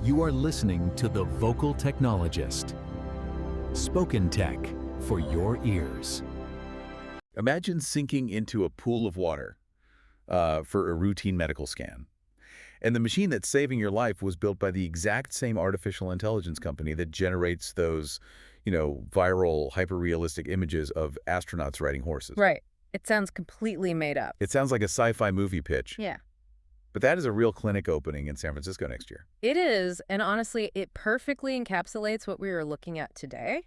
You are listening to The Vocal Technologist. Spoken tech for your ears. Imagine sinking into a pool of water for a routine medical scan. And the machine that's saving your life was built by the exact same artificial intelligence company that generates those, viral, hyper-realistic images of astronauts riding horses. Right. It sounds completely made up. It sounds like a sci-fi movie pitch. Yeah. But that is a real clinic opening in San Francisco next year. It is, and honestly, it perfectly encapsulates what we are looking at today,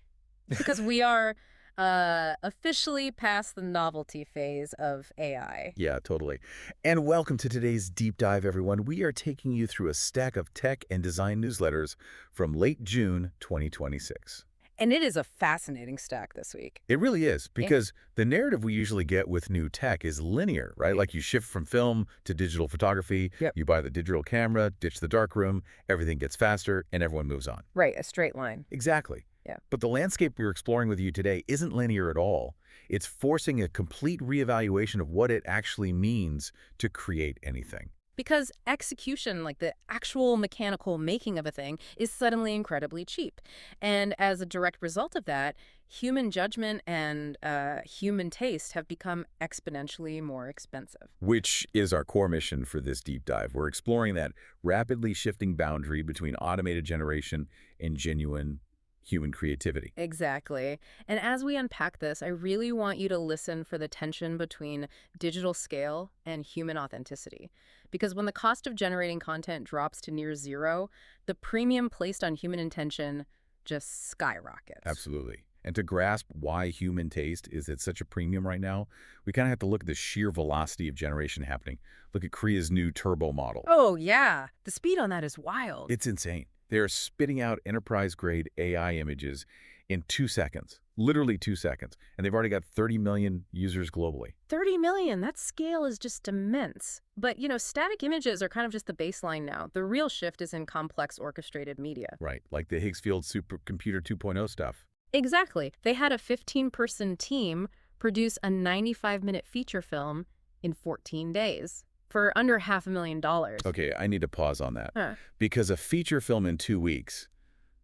because we are officially past the novelty phase of AI. Yeah, totally. And welcome to today's deep dive, everyone. We are taking you through a stack of tech and design newsletters from late June 2026. And it is a fascinating stack this week. It really is, because the narrative we usually get with new tech is linear, right? Like you shift from film to digital photography, you buy the digital camera, ditch the darkroom, everything gets faster, and everyone moves on. Right, a straight line. Exactly. Yeah. But the landscape we're exploring with you today isn't linear at all. It's forcing a complete reevaluation of what it actually means to create anything. Because execution, like the actual mechanical making of a thing, is suddenly incredibly cheap. And as a direct result of that, human judgment and human taste have become exponentially more expensive. Which is our core mission for this deep dive. We're exploring that rapidly shifting boundary between automated generation and genuine human creativity. Exactly. And as we unpack this, I really want you to listen for the tension between digital scale and human authenticity. Because when the cost of generating content drops to near zero, the premium placed on human intention just skyrockets. Absolutely. And to grasp why human taste is at such a premium right now, we kind of have to look at the sheer velocity of generation happening. Look at Korea's new turbo model. Oh, yeah. The speed on that is wild. It's insane. They are spitting out enterprise-grade AI images in 2 seconds, literally 2 seconds. And they've already got 30 million users globally. 30 million, that scale is just immense. But, static images are kind of just the baseline now. The real shift is in complex orchestrated media. Right, like the Higgs-field supercomputer 2.0 stuff. Exactly. They had a 15-person team produce a 95-minute feature film in 14 days. For under $500,000. Okay, I need to pause on that. Because a feature film in 2 weeks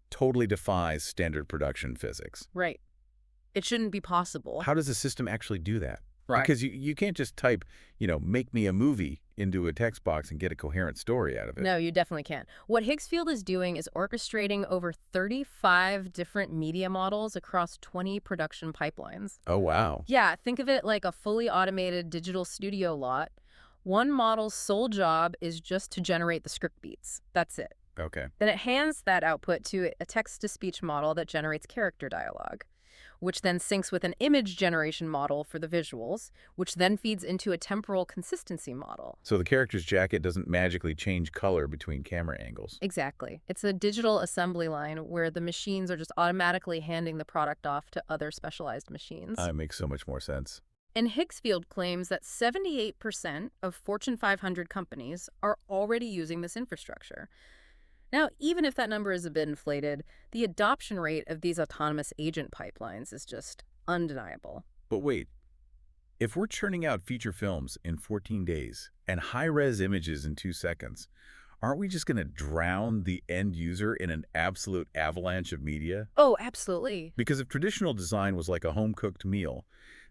totally defies standard production physics. Right. It shouldn't be possible. How does the system actually do that? Right. Because you can't just type, make me a movie into a text box and get a coherent story out of it. No, you definitely can't. What Higgsfield is doing is orchestrating over 35 different media models across 20 production pipelines. Oh, wow. Yeah, think of it like a fully automated digital studio lot. One model's sole job is just to generate the script beats. That's it. Okay. Then it hands that output to a text-to-speech model that generates character dialogue, which then syncs with an image generation model for the visuals, which then feeds into a temporal consistency model. So the character's jacket doesn't magically change color between camera angles. Exactly. It's a digital assembly line where the machines are just automatically handing the product off to other specialized machines. That makes so much more sense. And Higgsfield claims that 78% of Fortune 500 companies are already using this infrastructure. Now, even if that number is a bit inflated, the adoption rate of these autonomous agent pipelines is just undeniable. But wait, if we're churning out feature films in 14 days and high-res images in 2 seconds, aren't we just going to drown the end user in an absolute avalanche of media? Oh, absolutely. Because if traditional design was like a home-cooked meal,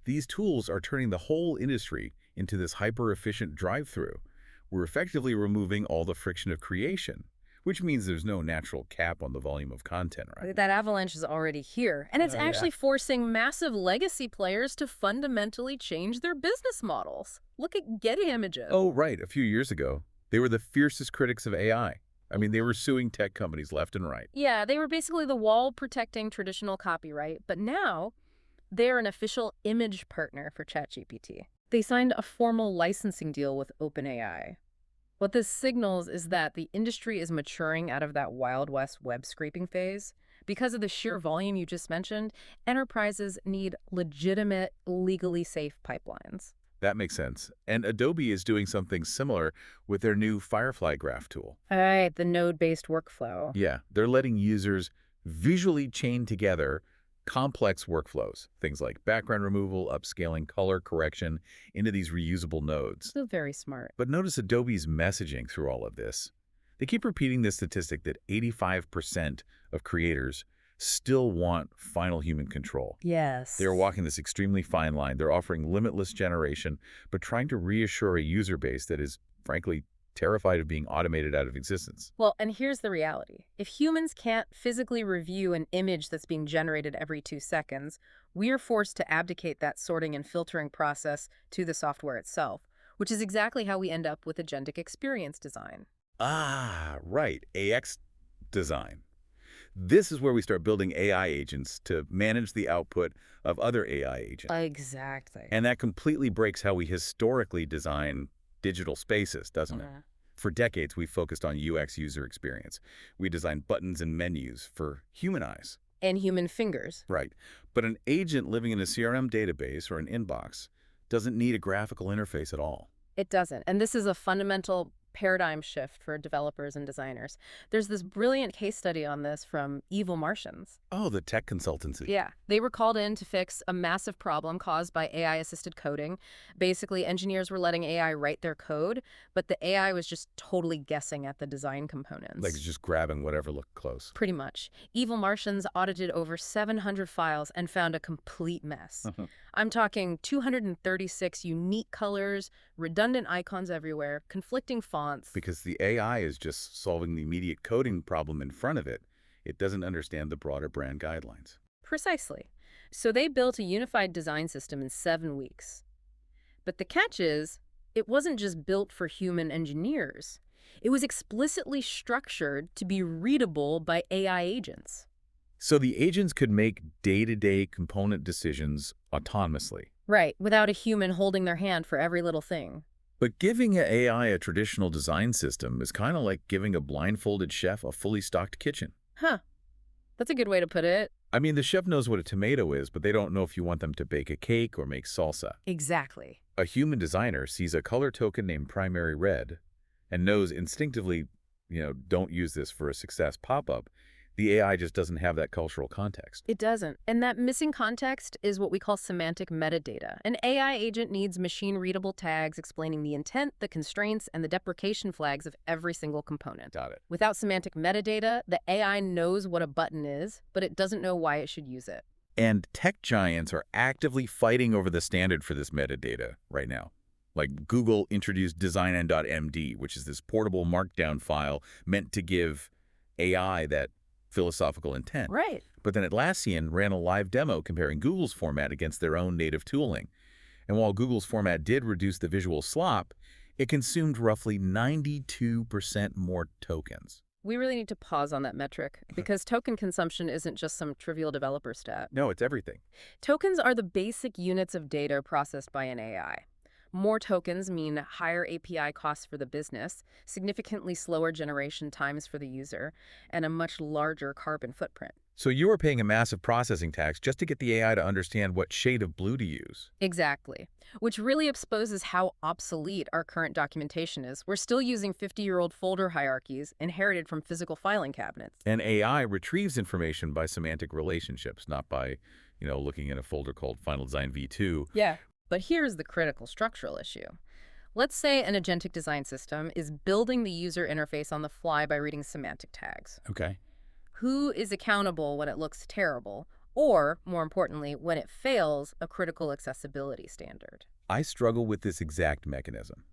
these tools are turning the whole industry into this hyper-efficient drive-through. We're effectively removing all the friction of creation, which means there's no natural cap on the volume of content, right? That avalanche is already here, and it's actually forcing massive legacy players to fundamentally change their business models. Look at Getty Images. Oh, right. A few years ago, they were the fiercest critics of AI. I mean, they were suing tech companies left and right. Yeah, they were basically the wall protecting traditional copyright, but now they're an official image partner for ChatGPT. They signed a formal licensing deal with OpenAI. What this signals is that the industry is maturing out of that Wild West web scraping phase. Because of the sheer volume you just mentioned, enterprises need legitimate, legally safe pipelines. That makes sense. And Adobe is doing something similar with their new Firefly graph tool. All right, the node-based workflow. Yeah, they're letting users visually chain together complex workflows, things like background removal, upscaling, color correction, into these reusable nodes. So very smart. But notice Adobe's messaging through all of this. They keep repeating this statistic that 85% of creators still want final human control. Yes. They're walking this extremely fine line. They're offering limitless generation, but trying to reassure a user base that is, frankly, terrified of being automated out of existence. Well, and here's the reality. If humans can't physically review an image that's being generated every 2 seconds, we're forced to abdicate that sorting and filtering process to the software itself, which is exactly how we end up with agentic experience design. Ah, right, AX design. This is where we start building AI agents to manage the output of other AI agents. Exactly. And that completely breaks how we historically design digital spaces, doesn't it? For decades, we've focused on UX, user experience. We design buttons and menus for human eyes. And human fingers. Right. But an agent living in a CRM database or an inbox doesn't need a graphical interface at all. It doesn't. And this is a fundamental paradigm shift for developers and designers. There's this brilliant case study on this from Evil Martians. Oh, the tech consultancy. Yeah, they were called in to fix a massive problem caused by AI-assisted coding. Basically, engineers were letting AI write their code, but the AI was just totally guessing at the design components. Like just grabbing whatever looked close. Pretty much. Evil Martians audited over 700 files and found a complete mess. I'm talking 236 unique colors, redundant icons everywhere, conflicting fonts. Because the AI is just solving the immediate coding problem in front of it. It doesn't understand the broader brand guidelines. Precisely. So they built a unified design system in 7 weeks. But the catch is, it wasn't just built for human engineers. It was explicitly structured to be readable by AI agents. So the agents could make day-to-day component decisions autonomously. Right, without a human holding their hand for every little thing. But giving an AI a traditional design system is kind of like giving a blindfolded chef a fully stocked kitchen. Huh. That's a good way to put it. I mean, the chef knows what a tomato is, but they don't know if you want them to bake a cake or make salsa. Exactly. A human designer sees a color token named primary red and knows instinctively, don't use this for a success pop-up. The AI just doesn't have that cultural context. It doesn't. And that missing context is what we call semantic metadata. An AI agent needs machine-readable tags explaining the intent, the constraints, and the deprecation flags of every single component. Got it. Without semantic metadata, the AI knows what a button is, but it doesn't know why it should use it. And tech giants are actively fighting over the standard for this metadata right now. Like Google introduced design.md, which is this portable markdown file meant to give AI that philosophical intent. Right. But then Atlassian ran a live demo comparing Google's format against their own native tooling. And while Google's format did reduce the visual slop, it consumed roughly 92% more tokens. We really need to pause on that metric, because token consumption isn't just some trivial developer stat. No, it's everything. Tokens are the basic units of data processed by an AI. More tokens mean higher API costs for the business, significantly slower generation times for the user, and a much larger carbon footprint. So you are paying a massive processing tax just to get the AI to understand what shade of blue to use. Exactly. Which really exposes how obsolete our current documentation is. We're still using 50-year-old folder hierarchies inherited from physical filing cabinets. And AI retrieves information by semantic relationships, not by, looking in a folder called Final Design V2. Yeah. But here's the critical structural issue. Let's say an agentic design system is building the user interface on the fly by reading semantic tags. Okay. Who is accountable when it looks terrible? Or, more importantly, when it fails a critical accessibility standard? I struggle with this exact mechanism.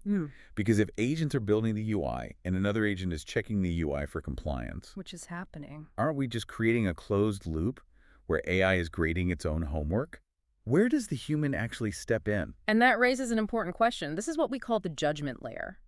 Because if agents are building the UI and another agent is checking the UI for compliance, Which is happening. aren't we just creating a closed loop where AI is grading its own homework? Where does the human actually step in? And that raises an important question. This is what we call the judgment layer.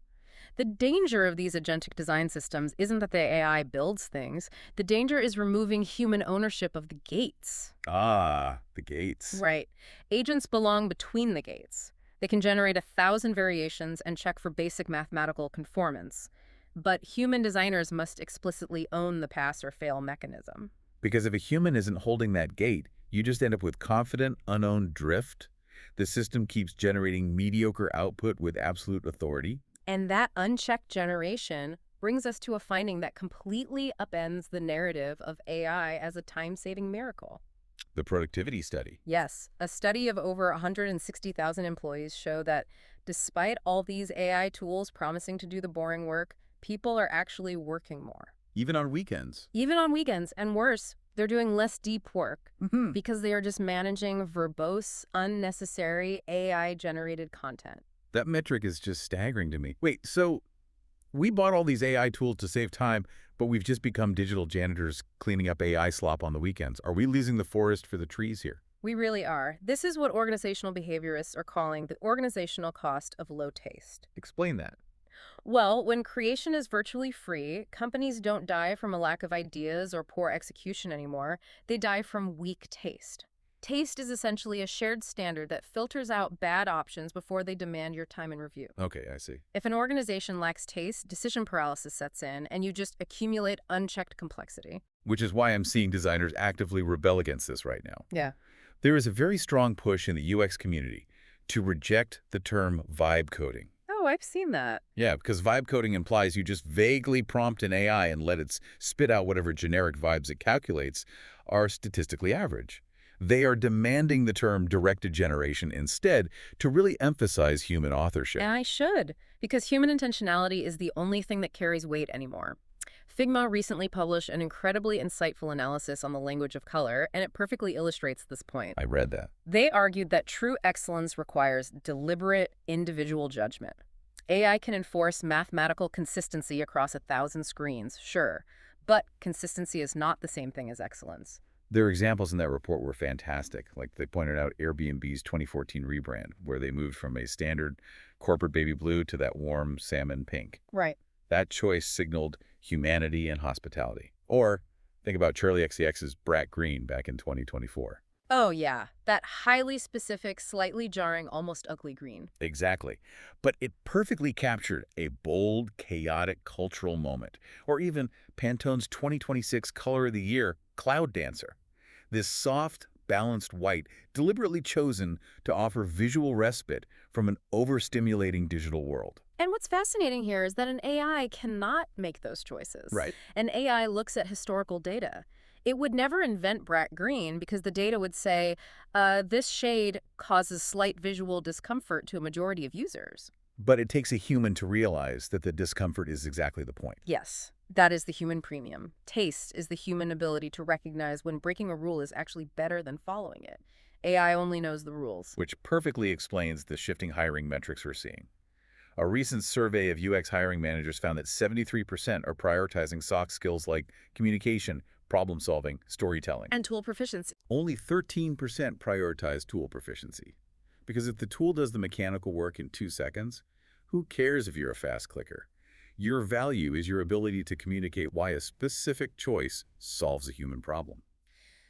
The danger of these agentic design systems isn't that the AI builds things. The danger is removing human ownership of the gates. Ah, the gates. Right. Agents belong between the gates. They can generate 1,000 variations and check for basic mathematical conformance. But human designers must explicitly own the pass or fail mechanism. Because if a human isn't holding that gate, you just end up with confident, unowned drift. The system keeps generating mediocre output with absolute authority. And that unchecked generation brings us to a finding that completely upends the narrative of AI as a time-saving miracle. The productivity study. Yes, a study of over 160,000 employees showed that despite all these AI tools promising to do the boring work, People are actually working more. Even on weekends. Even on weekends, and worse, they're doing less deep work Mm-hmm. because they are just managing verbose, unnecessary AI-generated content. That metric is just staggering to me. Wait, so we bought all these AI tools to save time, but we've just become digital janitors cleaning up AI slop on the weekends. Are we losing the forest for the trees here? We really are. This is what organizational behaviorists are calling the organizational cost of low taste. Explain that. Well, when creation is virtually free, companies don't die from a lack of ideas or poor execution anymore. They die from weak taste. Taste is essentially a shared standard that filters out bad options before they demand your time and review. Okay, I see. If an organization lacks taste, decision paralysis sets in, and you just accumulate unchecked complexity. Which is why I'm seeing designers actively rebel against this right now. Yeah. There is a very strong push in the UX community to reject the term vibe coding. Oh, I've seen that. Yeah, because vibe coding implies you just vaguely prompt an AI and let it spit out whatever generic vibes it calculates are statistically average. They are demanding the term directed generation instead to really emphasize human authorship. And I should, because human intentionality is the only thing that carries weight anymore. Figma recently published an incredibly insightful analysis on the language of color, and it perfectly illustrates this point. I read that. They argued that true excellence requires deliberate, individual judgment. AI can enforce mathematical consistency across 1,000 screens, sure, but consistency is not the same thing as excellence. Their examples in that report were fantastic. Like they pointed out Airbnb's 2014 rebrand, where they moved from a standard corporate baby blue to that warm salmon pink. Right. That choice signaled humanity and hospitality. Or think about Charlie XCX's Brat Green back in 2024. Oh, yeah. That highly specific, slightly jarring, almost ugly green. Exactly. But it perfectly captured a bold, chaotic cultural moment. Or even Pantone's 2026 Color of the Year, Cloud Dancer. This soft, balanced white, deliberately chosen to offer visual respite from an overstimulating digital world. And what's fascinating here is that an AI cannot make those choices. Right. An AI looks at historical data. It would never invent Brat Green because the data would say, this shade causes slight visual discomfort to a majority of users. But it takes a human to realize that the discomfort is exactly the point. Yes, that is the human premium. Taste is the human ability to recognize when breaking a rule is actually better than following it. AI only knows the rules. Which perfectly explains the shifting hiring metrics we're seeing. A recent survey of UX hiring managers found that 73% are prioritizing soft skills like communication, problem-solving, storytelling. And tool proficiency. Only 13% prioritize tool proficiency. Because if the tool does the mechanical work in 2 seconds, who cares if you're a fast clicker? Your value is your ability to communicate why a specific choice solves a human problem.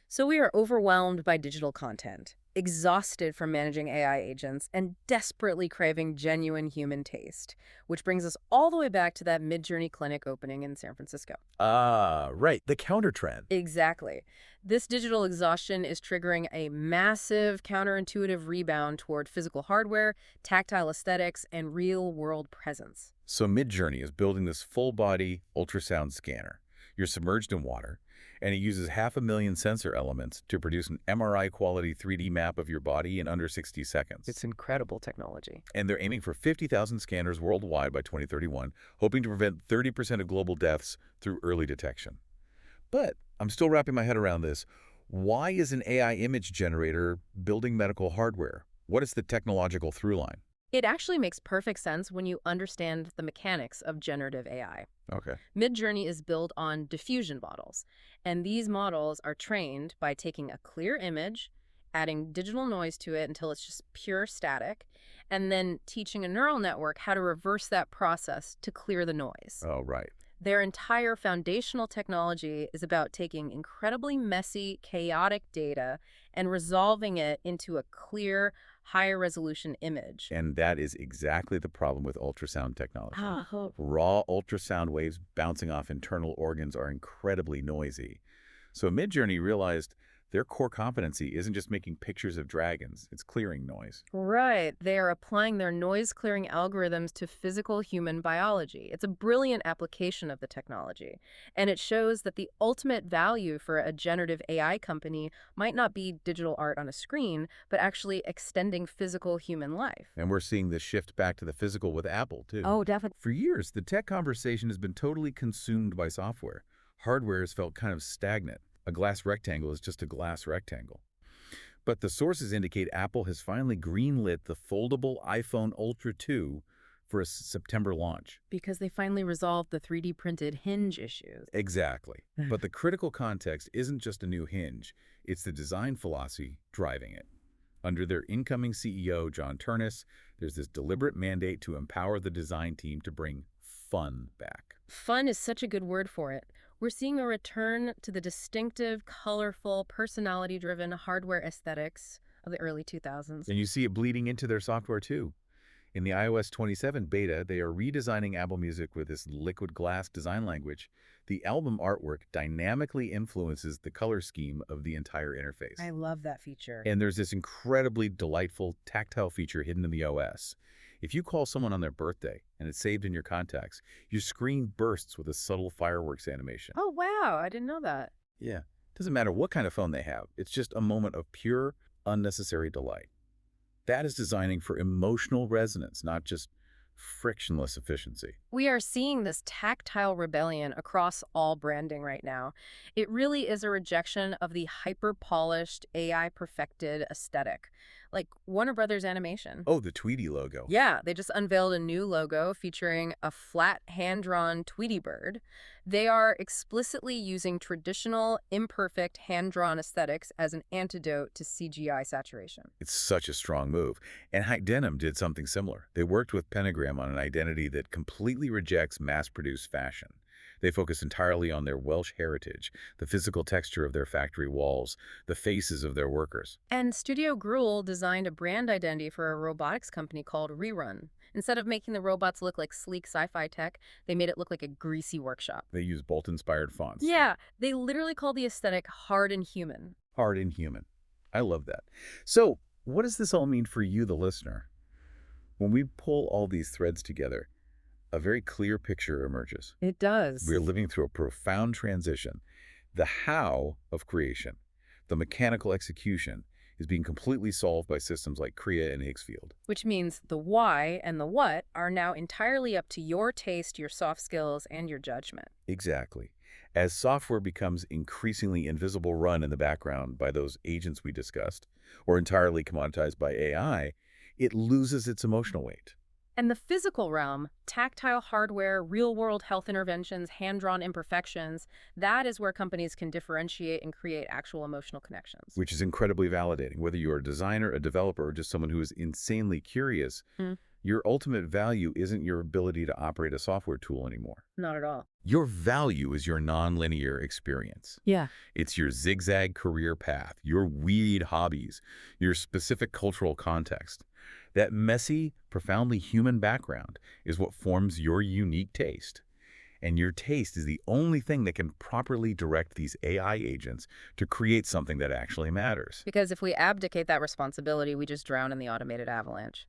So we are overwhelmed by digital content, exhausted from managing AI agents, and desperately craving genuine human taste, which brings us all the way back to that Midjourney clinic opening in San Francisco. Ah, right, the counter trend. Exactly. This digital exhaustion is triggering a massive counterintuitive rebound toward physical hardware, tactile aesthetics, and real-world presence. So Midjourney is building this full-body ultrasound scanner. You're submerged in water, and it uses 500,000 sensor elements to produce an MRI-quality 3D map of your body in under 60 seconds. It's incredible technology. And they're aiming for 50,000 scanners worldwide by 2031, hoping to prevent 30% of global deaths through early detection. But I'm still wrapping my head around this. Why is an AI image generator building medical hardware? What is the technological through line? It actually makes perfect sense when you understand the mechanics of generative AI. Okay. Midjourney is built on diffusion models, and these models are trained by taking a clear image, adding digital noise to it until it's just pure static, and then teaching a neural network how to reverse that process to clear the noise. Oh, right. Their entire foundational technology is about taking incredibly messy, chaotic data and resolving it into a clear, higher resolution image. And that is exactly the problem with ultrasound technology. Raw ultrasound waves bouncing off internal organs are incredibly noisy. So Midjourney realized Their core competency isn't just making pictures of dragons, it's clearing noise. Right. They are applying their noise-clearing algorithms to physical human biology. It's a brilliant application of the technology. And it shows that the ultimate value for a generative AI company might not be digital art on a screen, but actually extending physical human life. And we're seeing this shift back to the physical with Apple, too. Oh, definitely. For years, the tech conversation has been totally consumed by software. Hardware has felt kind of stagnant. A glass rectangle is just a glass rectangle. But the sources indicate Apple has finally greenlit the foldable iPhone Ultra 2 for a September launch. Because they finally resolved the 3D printed hinge issues. Exactly. But the critical context isn't just a new hinge, it's the design philosophy driving it. Under their incoming CEO, John Turnus, there's this deliberate mandate to empower the design team to bring fun back. Fun is such a good word for it. We're seeing a return to the distinctive, colorful, personality-driven hardware aesthetics of the early 2000s. And you see it bleeding into their software too. In the iOS 27 beta, they are redesigning Apple Music with this liquid glass design language. The album artwork dynamically influences the color scheme of the entire interface. I love that feature. And there's this incredibly delightful tactile feature hidden in the OS. If you call someone on their birthday and it's saved in your contacts, your screen bursts with a subtle fireworks animation. Oh, wow. I didn't know that. Yeah. Doesn't matter what kind of phone they have. It's just a moment of pure, unnecessary delight. That is designing for emotional resonance, not just frictionless efficiency. We are seeing this tactile rebellion across all branding right now. It really is a rejection of the hyper-polished, AI-perfected aesthetic, like Warner Brothers Animation. Oh, the Tweety logo. Yeah, they just unveiled a new logo featuring a flat, hand-drawn Tweety bird. They are explicitly using traditional, imperfect, hand-drawn aesthetics as an antidote to CGI saturation. It's such a strong move. And Hike Denim did something similar. They worked with Pentagram on an identity that completely rejects mass-produced fashion. They focus entirely on their Welsh heritage, the physical texture of their factory walls, the faces of their workers. And Studio Gruel designed a brand identity for a robotics company called Rerun. Instead of making the robots look like sleek sci-fi tech, they made it look like a greasy workshop. They use Bolt-inspired fonts. Yeah, they literally call the aesthetic hard and human. Hard and human. I love that. So, what does this all mean for you, the listener? When we pull all these threads together, a very clear picture emerges. It does. We're living through a profound transition. The how of creation, the mechanical execution, is being completely solved by systems like Crea and Higgsfield. Which means the why and the what are now entirely up to your taste, your soft skills, and your judgment. Exactly. As software becomes increasingly invisible run in the background by those agents we discussed, or entirely commoditized by AI, it loses its emotional weight. And the physical realm, tactile hardware, real-world health interventions, hand-drawn imperfections, that is where companies can differentiate and create actual emotional connections. Which is incredibly validating. Whether you're a designer, a developer, or just someone who is insanely curious, your ultimate value isn't your ability to operate a software tool anymore. Not at all. Your value is your nonlinear experience. Yeah. It's your zigzag career path, your weird hobbies, your specific cultural context. That messy, profoundly human background is what forms your unique taste. And your taste is the only thing that can properly direct these AI agents to create something that actually matters. Because if we abdicate that responsibility, we just drown in the automated avalanche.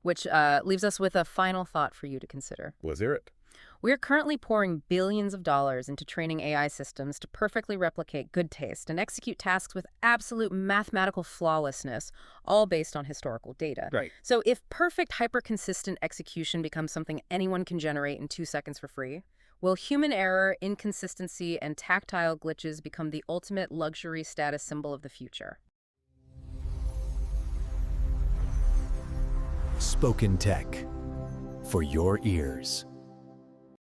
Which leaves us with a final thought for you to consider. Was there it? We're currently pouring billions of dollars into training AI systems to perfectly replicate good taste and execute tasks with absolute mathematical flawlessness, all based on historical data. Right. So if perfect, hyper-consistent execution becomes something anyone can generate in 2 seconds for free, will human error, inconsistency, and tactile glitches become the ultimate luxury status symbol of the future? Spoken Tech for your ears.